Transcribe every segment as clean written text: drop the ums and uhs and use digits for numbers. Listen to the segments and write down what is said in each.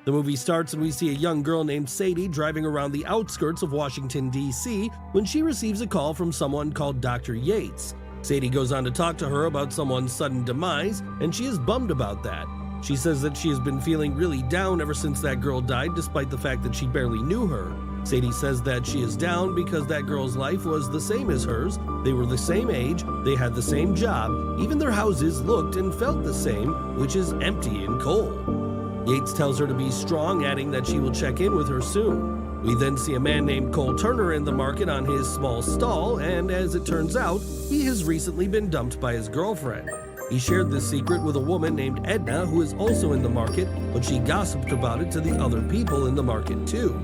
The movie starts and we see a young girl named Sadie driving around the outskirts of Washington, D.C. when she receives a call from someone called Dr. Yates. Sadie goes on to talk to her about someone's sudden demise, and she is bummed about that. She says that she has been feeling really down ever since that girl died, despite the fact that she barely knew her. Sadie says that she is down because that girl's life was the same as hers. They were the same age, they had the same job, even their houses looked and felt the same, which is empty and cold. Yates tells her to be strong, adding that she will check in with her soon. We then see a man named Cole Turner in the market on his small stall, and as it turns out, he has recently been dumped by his girlfriend. He shared this secret with a woman named Edna, who is also in the market, but she gossiped about it to the other people in the market too.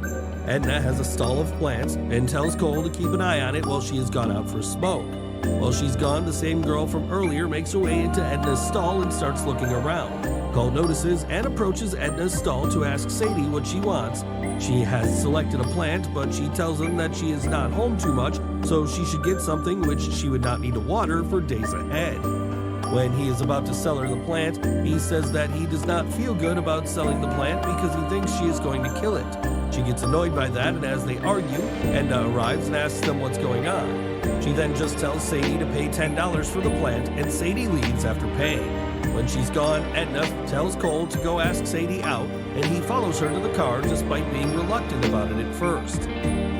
Edna has a stall of plants and tells Cole to keep an eye on it while she has gone out for smoke. While she's gone, the same girl from earlier makes her way into Edna's stall and starts looking around. Cole notices and approaches Edna's stall to ask Sadie what she wants. She has selected a plant, but she tells him that she is not home too much, so she should get something which she would not need to water for days ahead. When he is about to sell her the plant, he says that he does not feel good about selling the plant because he thinks she is going to kill it. She gets annoyed by that, and as they argue, Edna arrives and asks them what's going on. She then just tells Sadie to pay $10 for the plant, and Sadie leaves after paying. When she's gone, Edna tells Cole to go ask Sadie out, and he follows her to the car despite being reluctant about it at first.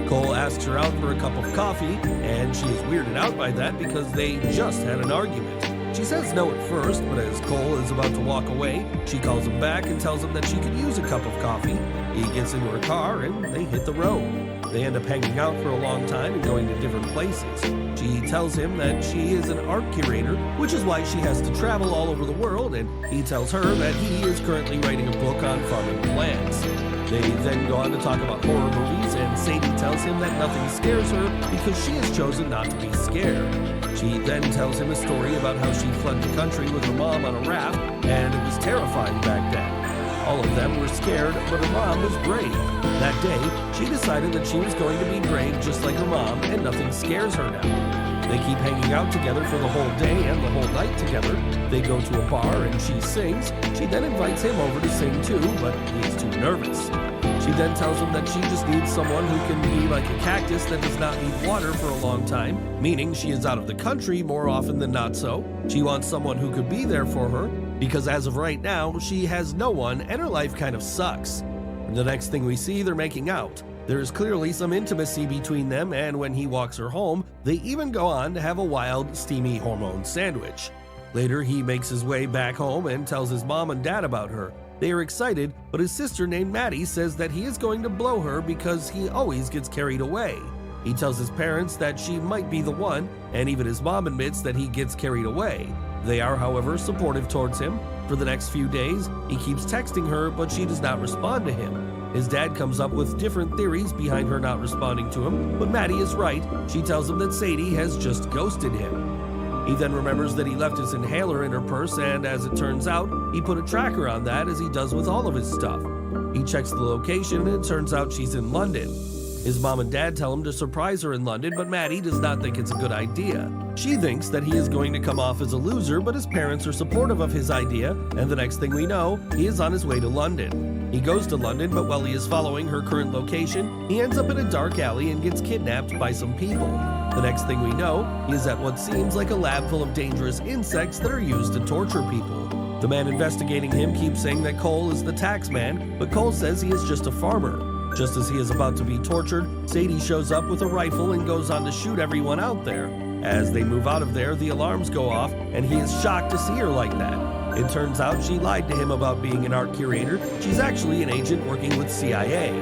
Cole asks her out for a cup of coffee, and she is weirded out by that because they just had an argument. She says no at first, but as Cole is about to walk away, she calls him back and tells him that she could use a cup of coffee. He gets into her car and they hit the road. They end up hanging out for a long time and going to different places. She tells him that she is an art curator, which is why she has to travel all over the world, and he tells her that he is currently writing a book on farming plants. They then go on to talk about horror movies, and Sadie tells him that nothing scares her because she has chosen not to be scared. She then tells him a story about how she fled the country with her mom on a raft, and it was terrifying back then. All of them were scared, but her mom was brave. That day, she decided that she was going to be brave just like her mom, and nothing scares her now. They keep hanging out together for the whole day and the whole night together. They go to a bar and she sings. She then invites him over to sing too, but he is too nervous. She then tells him that she just needs someone who can be like a cactus that does not need water for a long time, meaning she is out of the country more often than not so. She wants someone who could be there for her, because as of right now, she has no one and her life kind of sucks. And the next thing we see, they're making out. There is clearly some intimacy between them, and when he walks her home, they even go on to have a wild, steamy hormone sandwich. Later, he makes his way back home and tells his mom and dad about her. They are excited, but his sister named Maddie says that he is going to blow her because he always gets carried away. He tells his parents that she might be the one, and even his mom admits that he gets carried away. They are, however, supportive towards him. For the next few days, he keeps texting her, but she does not respond to him. His dad comes up with different theories behind her not responding to him, but Maddie is right. She tells him that Sadie has just ghosted him. He then remembers that he left his inhaler in her purse, and as it turns out, he put a tracker on that as he does with all of his stuff. He checks the location, and it turns out she's in London. His mom and dad tell him to surprise her in London, but Maddie does not think it's a good idea. She thinks that he is going to come off as a loser, but his parents are supportive of his idea, and the next thing we know, he is on his way to London. He goes to London, but while he is following her current location, he ends up in a dark alley and gets kidnapped by some people. The next thing we know, he is at what seems like a lab full of dangerous insects that are used to torture people. The man investigating him keeps saying that Cole is the tax man, but Cole says he is just a farmer. Just as he is about to be tortured, Sadie shows up with a rifle and goes on to shoot everyone out there. As they move out of there, the alarms go off, and he is shocked to see her like that. It turns out she lied to him about being an art curator. She's actually an agent working with CIA.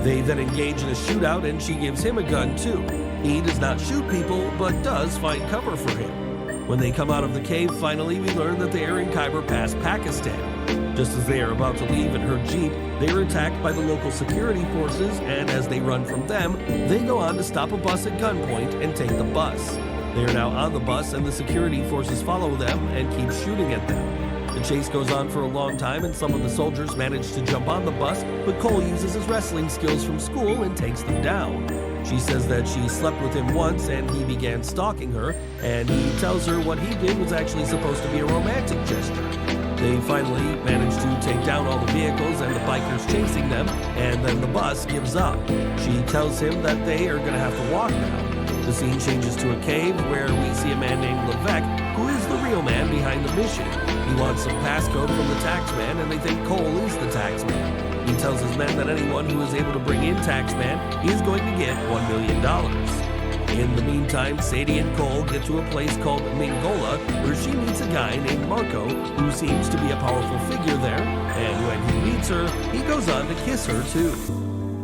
They then engage in a shootout, and she gives him a gun too. He does not shoot people, but does find cover for him. When they come out of the cave, finally, we learn that they are in Khyber Pass, Pakistan. Just as they are about to leave in her jeep, they are attacked by the local security forces, and as they run from them, they go on to stop a bus at gunpoint and take the bus. They are now on the bus, and the security forces follow them and keep shooting at them. The chase goes on for a long time, and some of the soldiers manage to jump on the bus, but Cole uses his wrestling skills from school and takes them down. She says that she slept with him once and he began stalking her, and he tells her what he did was actually supposed to be a romantic gesture. They finally manage to take down all the vehicles and the bikers chasing them, and then the bus gives up. She tells him that they are going to have to walk now. The scene changes to a cave where we see a man named Levesque, who is the real man behind the mission. He wants some passcode from the taxman, and they think Cole is the taxman. He tells his men that anyone who is able to bring in taxman is going to get $1 million. In the meantime, Sadie and Cole get to a place called Mingola, where she meets a guy named Marco, who seems to be a powerful figure there, and when he meets her, he goes on to kiss her too.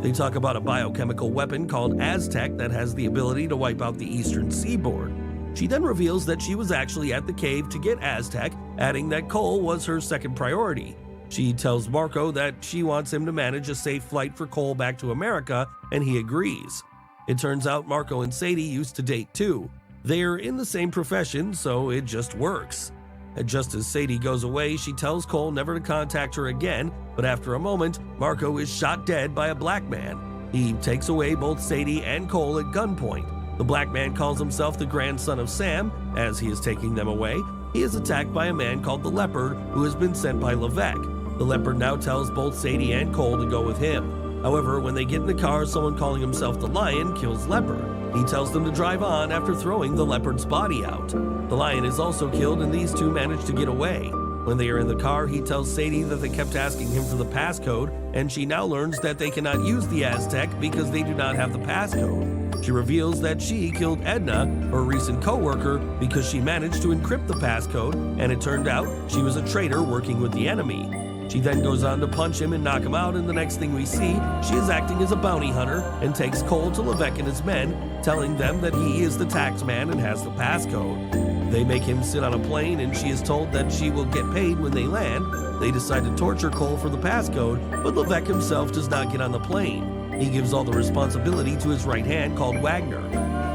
They talk about a biochemical weapon called Aztec that has the ability to wipe out the eastern seaboard. She then reveals that she was actually at the cave to get Aztec, adding that Cole was her second priority. She tells Marco that she wants him to manage a safe flight for Cole back to America, and he agrees. It turns out Marco and Sadie used to date too. They're in the same profession, so it just works. And just as Sadie goes away, she tells Cole never to contact her again, but after a moment, Marco is shot dead by a black man. He takes away both Sadie and Cole at gunpoint. The black man calls himself the grandson of Sam. As he is taking them away, he is attacked by a man called the Leopard, who has been sent by Levesque. The Leopard now tells both Sadie and Cole to go with him. However, when they get in the car, someone calling himself the Lion kills Leopard. He tells them to drive on after throwing the Leopard's body out. The Lion is also killed, and these two manage to get away. When they are in the car, he tells Sadie that they kept asking him for the passcode, and she now learns that they cannot use the Aztec because they do not have the passcode. She reveals that she killed Edna, her recent co-worker, because she managed to encrypt the passcode, and it turned out she was a traitor working with the enemy. She then goes on to punch him and knock him out, and the next thing we see, she is acting as a bounty hunter and takes Cole to Levesque and his men, telling them that he is the taxman and has the passcode. They make him sit on a plane, and she is told that she will get paid when they land. They decide to torture Cole for the passcode, but Levesque himself does not get on the plane. He gives all the responsibility to his right hand called Wagner.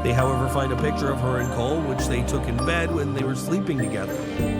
They, however, find a picture of her and Cole, which they took in bed when they were sleeping together.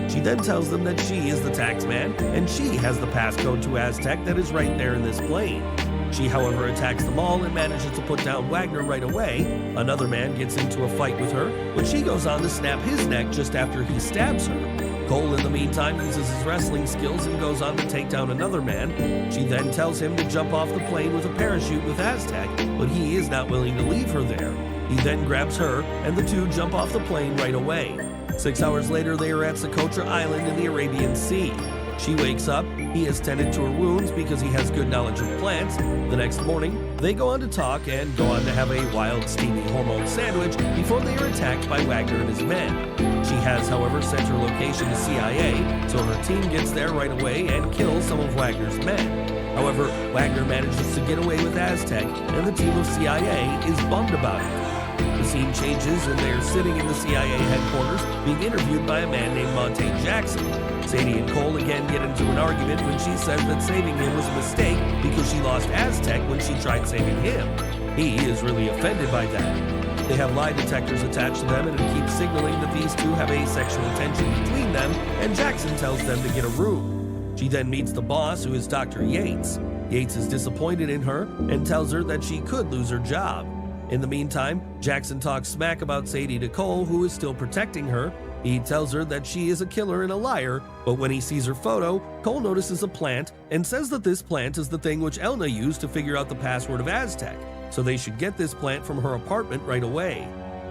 She then tells them that she is the taxman, and she has the passcode to Aztec that is right there in this plane. She, however, attacks them all and manages to put down Wagner right away. Another man gets into a fight with her, but she goes on to snap his neck just after he stabs her. Cole, in the meantime, uses his wrestling skills and goes on to take down another man. She then tells him to jump off the plane with a parachute with Aztec, but he is not willing to leave her there. He then grabs her, and the two jump off the plane right away. 6 hours later, they are at Socotra Island in the Arabian Sea. She wakes up, he has tended to her wounds because he has good knowledge of plants. The next morning, they go on to talk and go on to have a wild, steamy hormone sandwich before they are attacked by Wagner and his men. She has, however, sent her location to CIA, so her team gets there right away and kills some of Wagner's men. However, Wagner manages to get away with Aztec, and the team of CIA is bummed about it. The scene changes, and they are sitting in the CIA headquarters being interviewed by a man named Monte Jackson. Sadie and Cole again get into an argument when she says that saving him was a mistake because she lost Aztec when she tried saving him. He is really offended by that. They have lie detectors attached to them, and it keeps signaling that these two have a sexual tension between them, and Jackson tells them to get a room. She then meets the boss, who is Dr. Yates. Yates is disappointed in her and tells her that she could lose her job. In the meantime, Jackson talks smack about Sadie to Cole, who is still protecting her. He tells her that she is a killer and a liar, but when he sees her photo, Cole notices a plant and says that this plant is the thing which Elna used to figure out the password of Aztec, so they should get this plant from her apartment right away.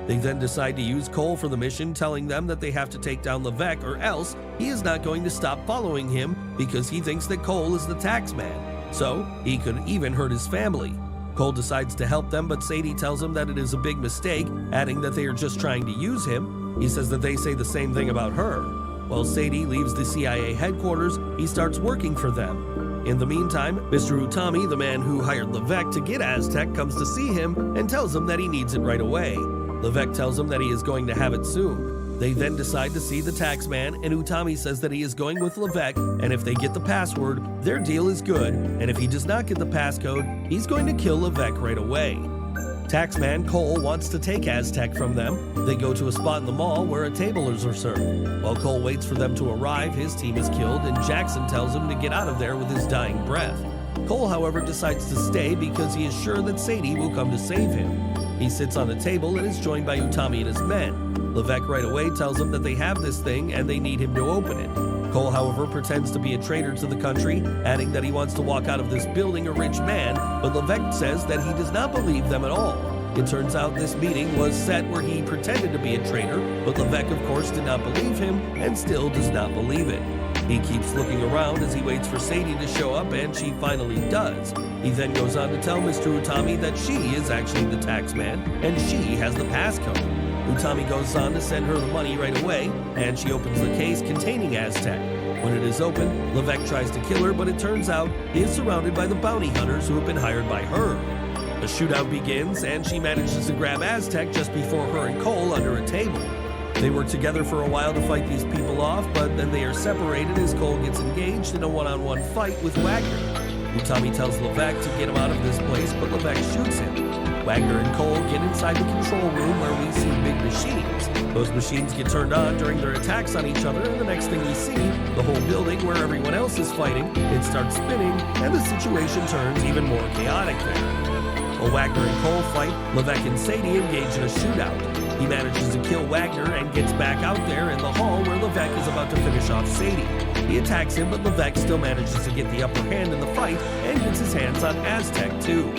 They then decide to use Cole for the mission, telling them that they have to take down Levesque or else he is not going to stop following him because he thinks that Cole is the taxman, so he could even hurt his family. Cole decides to help them, but Sadie tells him that it is a big mistake, adding that they are just trying to use him. He says that they say the same thing about her. While Sadie leaves the CIA headquarters, he starts working for them. In the meantime, Mr. Utami, the man who hired Levesque to get Aztec, comes to see him and tells him that he needs it right away. Levesque tells him that he is going to have it soon. They then decide to see the taxman, and Utami says that he is going with Levesque, and if they get the password, their deal is good, and if he does not get the passcode, he's going to kill Levesque right away. Taxman Cole wants to take Aztec from them. They go to a spot in the mall where a table is reserved. While Cole waits for them to arrive, his team is killed, and Jackson tells him to get out of there with his dying breath. Cole, however, decides to stay because he is sure that Sadie will come to save him. He sits on a table and is joined by Utami and his men. Levesque right away tells him that they have this thing and they need him to open it. Cole, however, pretends to be a traitor to the country, adding that he wants to walk out of this building a rich man, but Levesque says that he does not believe them at all. It turns out this meeting was set where he pretended to be a traitor, but Levesque, of course, did not believe him and still does not believe it. He keeps looking around as he waits for Sadie to show up, and she finally does. He then goes on to tell Mr. Utami that she is actually the tax man, and she has the passcode. Utami goes on to send her the money right away, and she opens the case containing Aztec. When it is open, Levesque tries to kill her, but it turns out he is surrounded by the bounty hunters who have been hired by her. A shootout begins, and she manages to grab Aztec just before her and Cole under a table. They work together for a while to fight these people off, but then they are separated as Cole gets engaged in a one-on-one fight with Wagner. Utami tells Levesque to get him out of this place, but Levesque shoots him. Wagner and Cole get inside the control room where we see big machines. Those machines get turned on during their attacks on each other, and the next thing we see, the whole building where everyone else is fighting, it starts spinning, and the situation turns even more chaotic there. While Wagner and Cole fight, Levesque and Sadie engage in a shootout. He manages to kill Wagner and gets back out there in the hall where Levesque is about to finish off Sadie. He attacks him, but Levesque still manages to get the upper hand in the fight and gets his hands on Aztec too.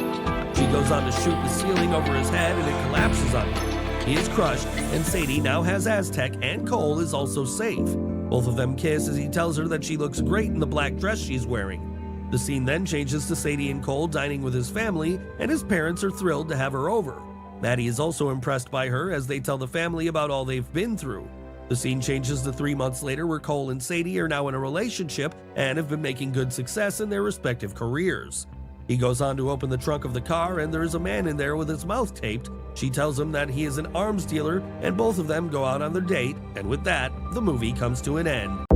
She goes on to shoot the ceiling over his head and it collapses on him. He is crushed, and Sadie now has Aztec and Cole is also safe. Both of them kiss as he tells her that she looks great in the black dress she's wearing. The scene then changes to Sadie and Cole dining with his family, and his parents are thrilled to have her over. Maddie is also impressed by her as they tell the family about all they've been through. The scene changes to 3 months later where Cole and Sadie are now in a relationship and have been making good success in their respective careers. He goes on to open the trunk of the car and there is a man in there with his mouth taped. She tells him that he is an arms dealer and both of them go out on their date, and with that, the movie comes to an end.